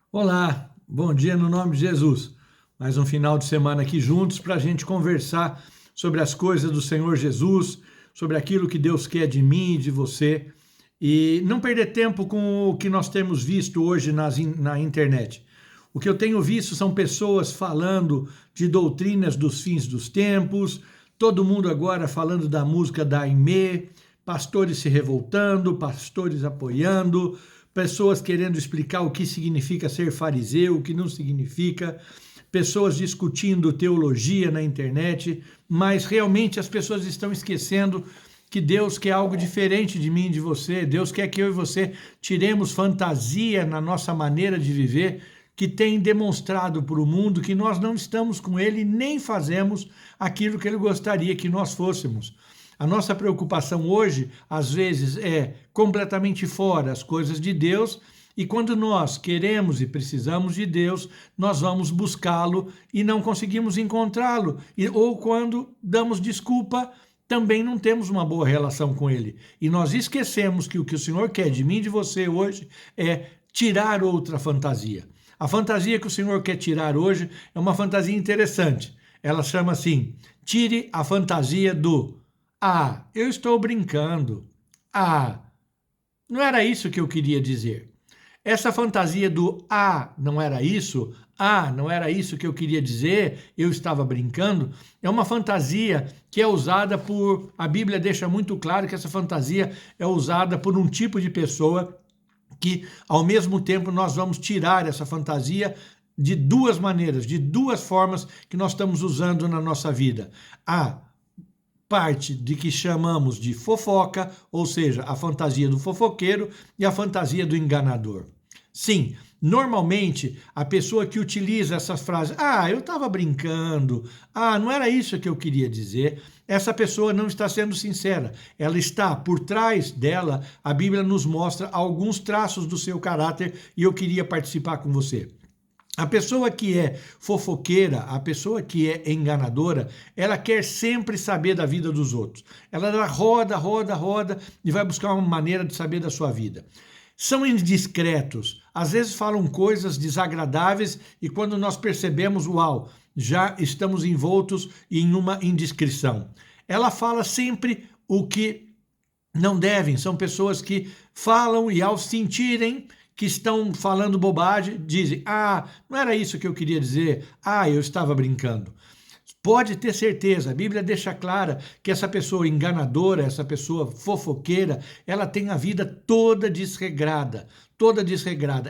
Olá, bom dia no nome de Jesus. Mais um final de semana aqui juntos para a gente conversar sobre as coisas do Senhor Jesus, sobre aquilo que Deus quer de mim e de você e não perder tempo com o que nós temos visto hoje na internet. O que eu tenho visto são pessoas falando de doutrinas dos fins dos tempos, todo mundo agora falando da música da Aimee, pastores se revoltando, pastores apoiando, pessoas querendo explicar o que significa ser fariseu, o que não significa, pessoas discutindo teologia na internet, mas realmente as pessoas estão esquecendo que Deus quer algo diferente de mim e de você. Deus quer que eu e você tiremos fantasia na nossa maneira de viver, que tem demonstrado para o mundo que nós não estamos com Ele nem fazemos aquilo que Ele gostaria que nós fôssemos. A nossa preocupação hoje, às vezes, é completamente fora as coisas de Deus, e quando nós queremos e precisamos de Deus, nós vamos buscá-lo e não conseguimos encontrá-lo, ou quando damos desculpa, também não temos uma boa relação com Ele. E nós esquecemos que o Senhor quer de mim e de você hoje é tirar outra fantasia. A fantasia que o Senhor quer tirar hoje é uma fantasia interessante. Ela chama assim: tire a fantasia do eu estou brincando. Não era isso que eu queria dizer. Essa fantasia do não era isso, não era isso que eu queria dizer, eu estava brincando, é uma fantasia que é usada por, a Bíblia deixa muito claro que essa fantasia é usada por um tipo de pessoa que, ao mesmo tempo, nós vamos tirar essa fantasia de duas maneiras, de duas formas que nós estamos usando na nossa vida. Parte de que chamamos de fofoca, ou seja, a fantasia do fofoqueiro e a fantasia do enganador. Sim, normalmente a pessoa que utiliza essas frases, eu estava brincando, não era isso que eu queria dizer, essa pessoa não está sendo sincera, ela está por trás dela, a Bíblia nos mostra alguns traços do seu caráter e eu queria participar com você. A pessoa que é fofoqueira, a pessoa que é enganadora, ela quer sempre saber da vida dos outros. Ela roda e vai buscar uma maneira de saber da sua vida. São indiscretos, às vezes falam coisas desagradáveis e quando nós percebemos, já estamos envoltos em uma indiscrição. Ela fala sempre o que não devem, são pessoas que falam e ao sentirem que estão falando bobagem, dizem, não era isso que eu queria dizer, eu estava brincando. Pode ter certeza, a Bíblia deixa clara que essa pessoa enganadora, essa pessoa fofoqueira, ela tem a vida toda desregrada.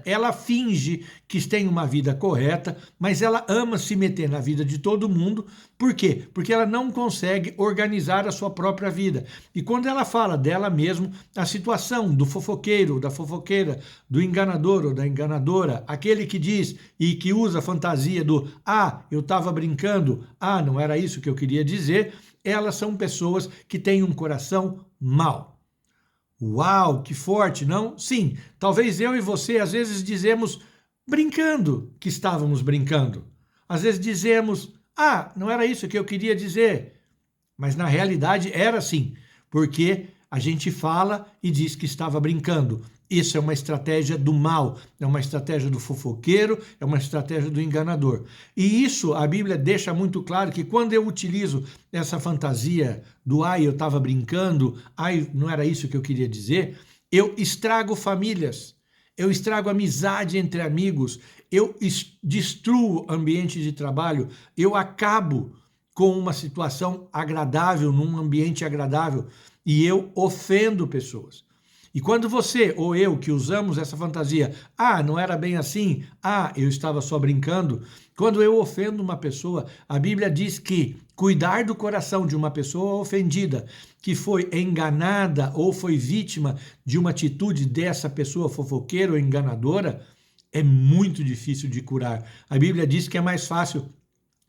Ela finge que tem uma vida correta, mas ela ama se meter na vida de todo mundo. Por quê? Porque ela não consegue organizar a sua própria vida. E quando ela fala dela mesma, a situação do fofoqueiro, da fofoqueira, do enganador ou da enganadora, aquele que diz e que usa a fantasia do eu estava brincando, não era isso que eu queria dizer, elas são pessoas que têm um coração mau. Uau, que forte, não? Sim, talvez eu e você às vezes dizemos brincando que estávamos brincando. Às vezes dizemos, não era isso que eu queria dizer. Mas na realidade era assim, porque a gente fala e diz que estava brincando. Isso é uma estratégia do mal, é uma estratégia do fofoqueiro, é uma estratégia do enganador. E isso a Bíblia deixa muito claro que quando eu utilizo essa fantasia do eu estava brincando, não era isso que eu queria dizer, eu estrago famílias, eu estrago amizade entre amigos, eu destruo ambiente de trabalho, eu acabo com uma situação agradável, num ambiente agradável, e eu ofendo pessoas. E quando você ou eu que usamos essa fantasia, não era bem assim, eu estava só brincando, quando eu ofendo uma pessoa, a Bíblia diz que cuidar do coração de uma pessoa ofendida, que foi enganada ou foi vítima de uma atitude dessa pessoa fofoqueira ou enganadora, é muito difícil de curar. A Bíblia diz que é mais fácil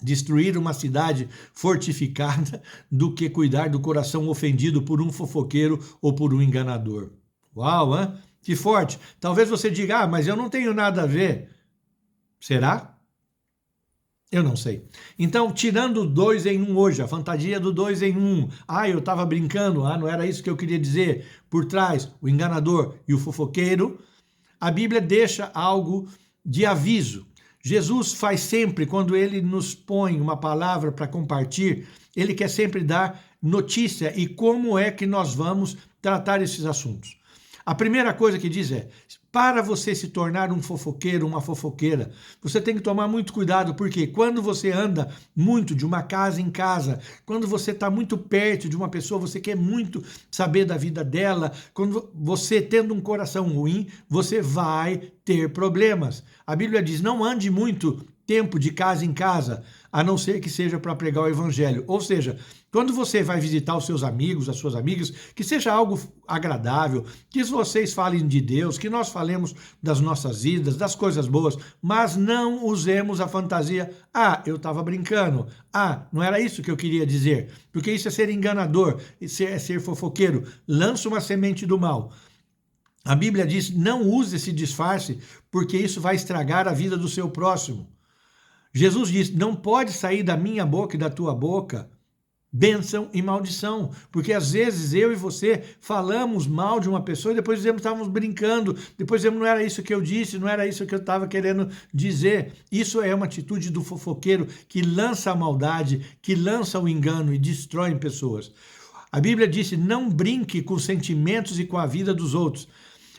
destruir uma cidade fortificada do que cuidar do coração ofendido por um fofoqueiro ou por um enganador. Uau, hein? Que forte. Talvez você diga, mas eu não tenho nada a ver. Será? Eu não sei. Então, tirando o 2 em 1 hoje, a fantasia do 2 em 1. Eu estava brincando, não era isso que eu queria dizer. Por trás, o enganador e o fofoqueiro. A Bíblia deixa algo de aviso. Jesus faz sempre, quando ele nos põe uma palavra para compartilhar, ele quer sempre dar notícia e como é que nós vamos tratar esses assuntos. A primeira coisa que diz é, para você se tornar um fofoqueiro, uma fofoqueira, você tem que tomar muito cuidado, porque quando você anda muito de uma casa em casa, quando você está muito perto de uma pessoa, você quer muito saber da vida dela, quando você tendo um coração ruim, você vai ter problemas. A Bíblia diz, não ande muito tempo de casa em casa, a não ser que seja para pregar o evangelho. Ou seja, quando você vai visitar os seus amigos, as suas amigas, que seja algo agradável, que vocês falem de Deus, que nós falemos das nossas vidas, das coisas boas, mas não usemos a fantasia, eu estava brincando, não era isso que eu queria dizer, porque isso é ser enganador, é ser fofoqueiro, lança uma semente do mal. A Bíblia diz, não use esse disfarce, porque isso vai estragar a vida do seu próximo. Jesus diz, não pode sair da minha boca e da tua boca bênção e maldição, porque às vezes eu e você falamos mal de uma pessoa e depois dizemos que estávamos brincando, depois dizemos não era isso que eu disse, não era isso que eu estava querendo dizer. Isso é uma atitude do fofoqueiro que lança a maldade, que lança o engano e destrói pessoas. A Bíblia disse, não brinque com os sentimentos e com a vida dos outros.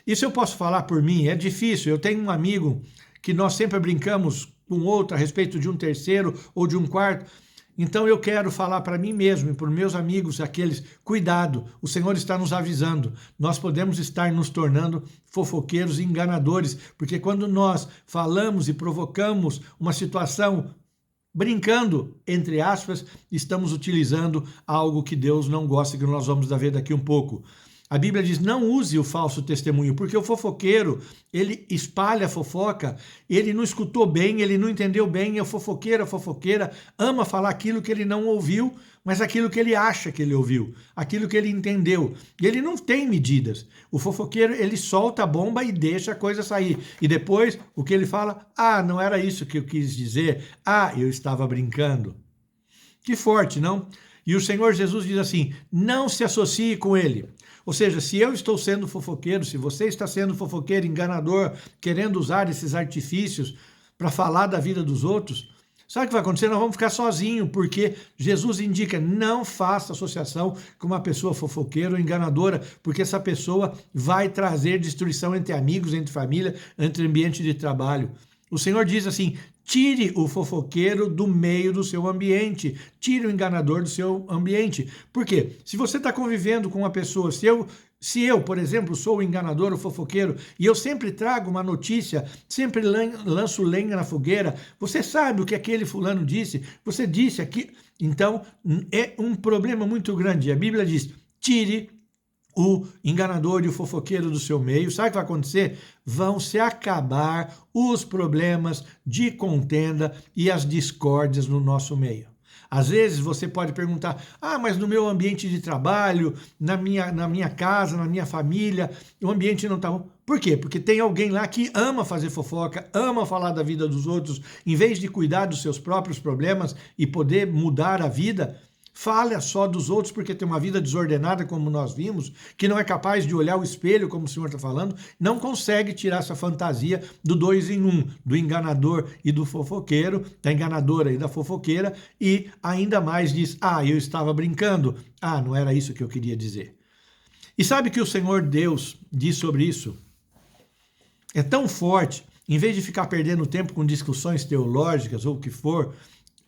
Isso eu posso falar por mim, é difícil. Eu tenho um amigo que nós sempre brincamos com outro a respeito de um terceiro ou de um quarto. Então eu quero falar para mim mesmo e para os meus amigos, aqueles, cuidado, o Senhor está nos avisando. Nós podemos estar nos tornando fofoqueiros e enganadores, porque quando nós falamos e provocamos uma situação brincando, entre aspas, estamos utilizando algo que Deus não gosta, que nós vamos ver daqui um pouco. A Bíblia diz, não use o falso testemunho, porque o fofoqueiro, ele espalha a fofoca, ele não escutou bem, ele não entendeu bem, a fofoqueira, ama falar aquilo que ele não ouviu, mas aquilo que ele acha que ele ouviu, aquilo que ele entendeu. E ele não tem medidas. O fofoqueiro, ele solta a bomba e deixa a coisa sair. E depois, o que ele fala? Não era isso que eu quis dizer. Eu estava brincando. Que forte, não? E o Senhor Jesus diz assim, não se associe com ele. Ou seja, se eu estou sendo fofoqueiro, se você está sendo fofoqueiro, enganador, querendo usar esses artifícios para falar da vida dos outros, sabe o que vai acontecer? Nós vamos ficar sozinhos, porque Jesus indica, não faça associação com uma pessoa fofoqueira ou enganadora, porque essa pessoa vai trazer destruição entre amigos, entre família, entre ambiente de trabalho. O Senhor diz assim, tire o fofoqueiro do meio do seu ambiente, tire o enganador do seu ambiente. Por quê? Se você está convivendo com uma pessoa, se eu, por exemplo, sou o enganador, o fofoqueiro, e eu sempre trago uma notícia, sempre lanço lenha na fogueira, você sabe o que aquele fulano disse, você disse aqui, então é um problema muito grande. A Bíblia diz, tire o enganador e o fofoqueiro do seu meio. Sabe o que vai acontecer? Vão se acabar os problemas de contenda e as discórdias no nosso meio. Às vezes você pode perguntar, mas no meu ambiente de trabalho, na minha casa, na minha família, o ambiente não está bom. Por quê? Porque tem alguém lá que ama fazer fofoca, ama falar da vida dos outros, em vez de cuidar dos seus próprios problemas e poder mudar a vida, fala só dos outros porque tem uma vida desordenada, como nós vimos, que não é capaz de olhar o espelho, como o Senhor está falando, não consegue tirar essa fantasia do 2 em 1, do enganador e do fofoqueiro, da enganadora e da fofoqueira, e ainda mais diz, eu estava brincando, não era isso que eu queria dizer. E sabe que o Senhor Deus diz sobre isso? É tão forte, em vez de ficar perdendo tempo com discussões teológicas ou o que for,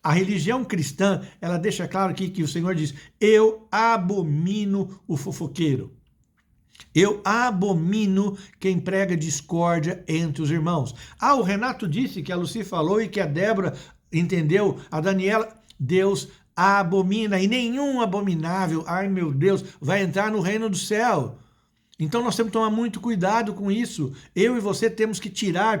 a religião cristã, ela deixa claro aqui que o Senhor diz, eu abomino o fofoqueiro. Eu abomino quem prega discórdia entre os irmãos. O Renato disse que a Lucy falou e que a Débora entendeu, a Daniela, Deus abomina e nenhum abominável, meu Deus, vai entrar no reino do céu. Então nós temos que tomar muito cuidado com isso. Eu e você temos que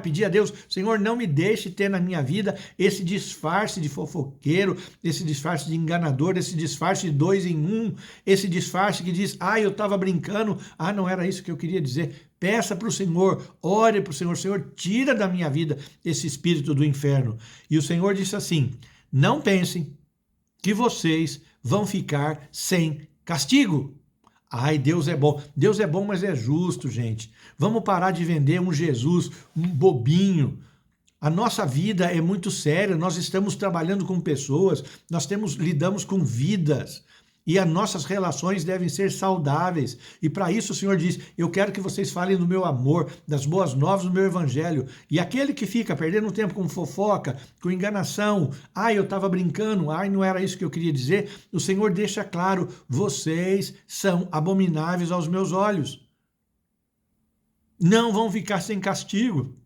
pedir a Deus, Senhor, não me deixe ter na minha vida esse disfarce de fofoqueiro, esse disfarce de enganador, esse disfarce de 2 em 1, esse disfarce que diz, eu estava brincando, não era isso que eu queria dizer. Peça para o Senhor, ore para o Senhor, Senhor, tira da minha vida esse espírito do inferno. E o Senhor disse assim, não pensem que vocês vão ficar sem castigo. Deus é bom. Deus é bom, mas é justo, gente. Vamos parar de vender um Jesus, um bobinho. A nossa vida é muito séria, nós estamos trabalhando com pessoas, lidamos com vidas. E as nossas relações devem ser saudáveis. E para isso o Senhor diz, eu quero que vocês falem do meu amor, das boas novas do meu evangelho. E aquele que fica perdendo tempo com fofoca, com enganação, eu estava brincando, não era isso que eu queria dizer, o Senhor deixa claro, vocês são abomináveis aos meus olhos. Não vão ficar sem castigo.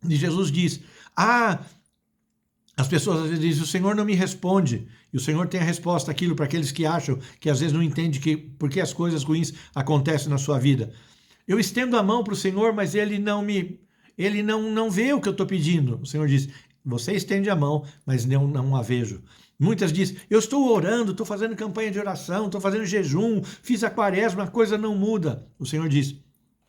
E Jesus diz, as pessoas às vezes dizem, o Senhor não me responde. E o Senhor tem a resposta àquilo para aqueles que acham, que às vezes não entendem por que as coisas ruins acontecem na sua vida. Eu estendo a mão para o Senhor, mas Ele não vê o que eu estou pedindo. O Senhor diz, você estende a mão, mas não a vejo. Muitas dizem, eu estou orando, estou fazendo campanha de oração, estou fazendo jejum, fiz a quaresma, a coisa não muda. O Senhor diz,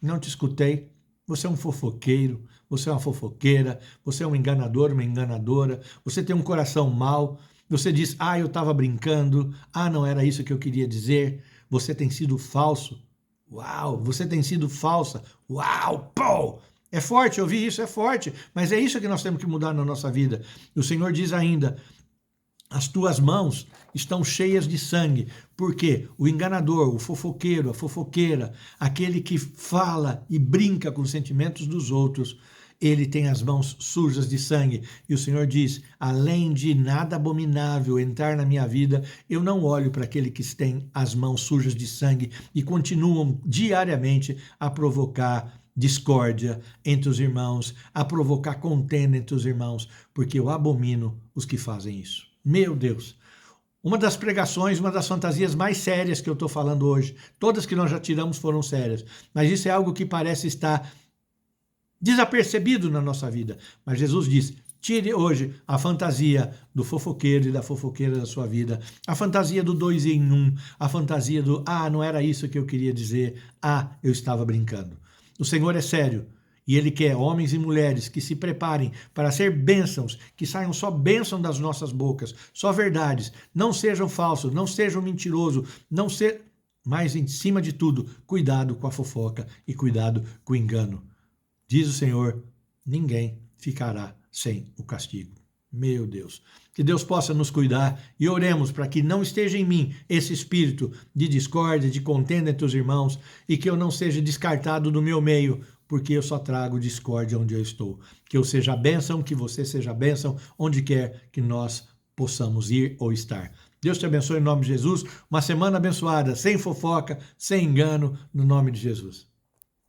não te escutei. Você é um fofoqueiro, você é uma fofoqueira, você é um enganador, uma enganadora, você tem um coração mau, você diz, eu estava brincando, não era isso que eu queria dizer, você tem sido falso, uau, você tem sido falsa, uau, pô! É forte ouvir isso, é forte, mas é isso que nós temos que mudar na nossa vida. O Senhor diz ainda, as tuas mãos estão cheias de sangue, porque o enganador, o fofoqueiro, a fofoqueira, aquele que fala e brinca com os sentimentos dos outros, ele tem as mãos sujas de sangue. E o Senhor diz, além de nada abominável entrar na minha vida, eu não olho para aquele que tem as mãos sujas de sangue e continuam diariamente a provocar discórdia entre os irmãos, a provocar contenda entre os irmãos, porque eu abomino os que fazem isso. Meu Deus, uma das pregações, uma das fantasias mais sérias que eu estou falando hoje, todas que nós já tiramos foram sérias, mas isso é algo que parece estar desapercebido na nossa vida. Mas Jesus diz, tire hoje a fantasia do fofoqueiro e da fofoqueira da sua vida, a fantasia do 2 em 1, a fantasia do, não era isso que eu queria dizer, eu estava brincando. O Senhor é sério. E Ele quer homens e mulheres que se preparem para ser bênçãos, que saiam só bênção das nossas bocas, só verdades, não sejam falsos, não sejam mentirosos, mas em cima de tudo, cuidado com a fofoca e cuidado com o engano. Diz o Senhor, ninguém ficará sem o castigo. Meu Deus, que Deus possa nos cuidar e oremos para que não esteja em mim esse espírito de discórdia, de contenda entre os irmãos e que eu não seja descartado do meu meio, porque eu só trago discórdia onde eu estou. Que eu seja a bênção, que você seja a bênção, onde quer que nós possamos ir ou estar. Deus te abençoe em nome de Jesus. Uma semana abençoada, sem fofoca, sem engano, no nome de Jesus.